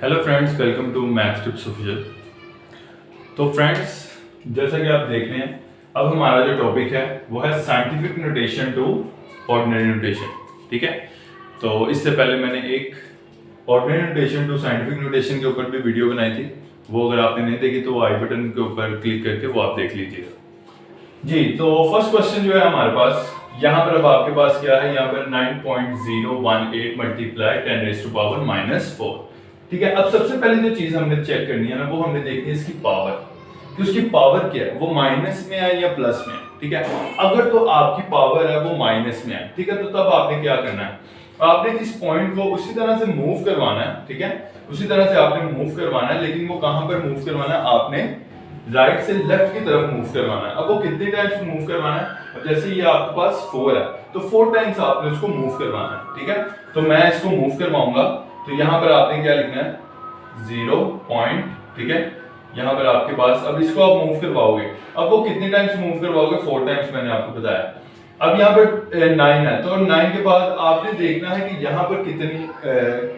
Hello friends, welcome to maths tips official. तो friends, जैसा कि आप देख रहे हैं, अब हमारा जो टॉपिक है वो है scientific notation to ordinary notation. ठीक है, तो इससे पहले मैंने एक ordinary notation to scientific notation के ऊपर भी वीडियो बनाई थी। वो अगर आपने नहीं देखी तो आई बटन के ऊपर क्लिक करके वो आप देख लीजिएगा जी। तो फर्स्ट क्वेश्चन जो है हमारे पास यहाँ पर, अब आपके पास क्या है, यहाँ पर 9.018 मल्टीप्लाई 10⁻⁻⁴। ठीक है, अब सबसे पहले जो चीज हमने चेक करनी है ना, वो हमने देखनी है इसकी पावर, कि उसकी पावर क्या है, वो माइनस में है या प्लस में है। ठीक है, अगर तो आपकी पावर है वो माइनस में है, ठीक है, तो तब आपने क्या करना है, आपने इस पॉइंट को उसी तरह से मूव करवाना है। ठीक है, उसी तरह से आपने मूव करवाना है, लेकिन वो कहां पर मूव करवाना है, आपने राइट से लेफ्ट की तरफ मूव करवाना है। अब वो कितने टाइम्स मूव करवाना है, अब जैसे ये आपके पास 4 है तो 4 टाइम्स आपने उसको मूव करवाना है। ठीक है, तो मैं इसको मूव करवाऊंगा, तो यहाँ पर आपने क्या लिखना है, 0 पॉइंट। ठीक है, यहाँ पर आपके पास, अब इसको आप मूव करवाओगे, अब वो कितने टाइम्स मूव करवाओगे, 4 टाइम्स मैंने आपको बताया। अब यहाँ पर 9 है, तो 9 के बाद आपने देखना है कि यहाँ पर कितनी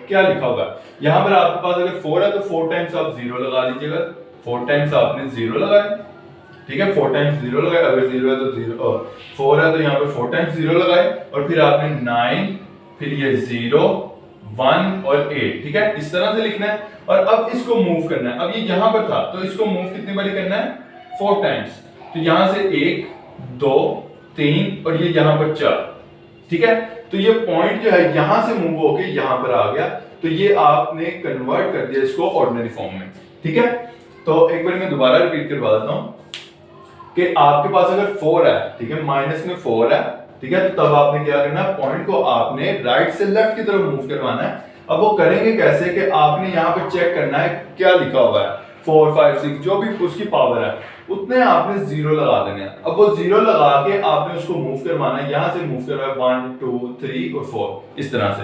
क्या लिखा होगा। यहाँ पर आपके पास अगर 4 है तो 4 टाइम्स आप 0 लगा लीजिएगा, 4 टाइम्स आपने 0 लगाए। ठीक है, 4 टाइम्स 0 लगाए, अगर 0 है तो 0, और 4 है तो यहाँ पर 4 टाइम्स 0 लगाए, और फिर आपने 9, फिर ये 0, 1 और 8। ठीक है, इस तरह से लिखना है, और अब इसको मूव करना है। अब ये यहाँ पर था तो इसको मूव कितनी बारी करना है, 4 टाइम्स। तो यहाँ से 1, 2, 3 और ये यहाँ पर 4। ठीक है, तो ये पॉइंट जो है यहाँ से मूव होके यहाँ पर आ गया, तो ये आपने कन्वर्ट कर दिया इसको ऑर्डिनरी फॉर्म में। ठीक है, तो एक बार मैं दोबारा रिपीट करवा देता हूँ कि आपके पास अगर 4 है, ठीक है, माइनस में 4 है, ठीक है, तो तब आपने क्या करना है, पॉइंट को आपने राइट से लेफ्ट की तरफ मूव करवाना है। अब वो करेंगे कैसे, कि आपने यहाँ पे चेक करना है क्या लिखा हुआ है, 4, 5, 6 जो भी उसकी पावर है उतने आपने 0 लगा देने हैं। अब वो 0 लगा के आपने उसको मूव करवाना है, यहाँ से मूव करवाना है 1, 2, 3 और 4, इस तरह से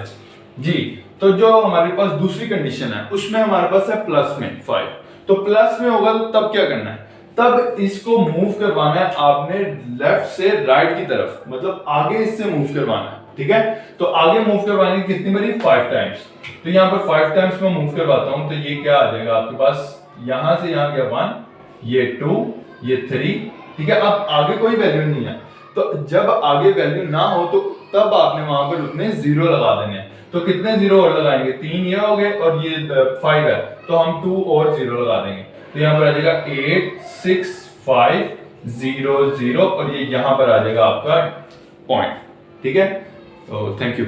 जी। तो जो हमारे पास दूसरी कंडीशन है उसमें हमारे पास है प्लस में 5, तो प्लस में होगा तो तब क्या करना है, तब इसको मूव करवाना है आपने लेफ्ट से राइट की तरफ, मतलब आगे इससे मूव करवाना है। ठीक है, तो आगे मूव करवाने की कितनी बारी, 5 टाइम्स। तो यहाँ पर 5 टाइम्स मैं मूव करवाता हूं, तो ये क्या आ जाएगा आपके पास, यहां से यहां गया 1, ये 2, ये 3। ठीक है, अब आगे कोई वैल्यू नहीं है, तो जब आगे वैल्यू ना हो तो तब आपने वहां पर उतने 0 लगा देने हैं। तो कितने 0 और लगाएंगे, 3 ये हो गए और ये 5 है, तो हम 2 और 0 लगा देंगे, तो यहाँ पर आ जाएगा 8, 6, 5, 0, 0 और ये यहाँ पर आ जाएगा आपका पॉइंट। ठीक है, तो थैंक यू।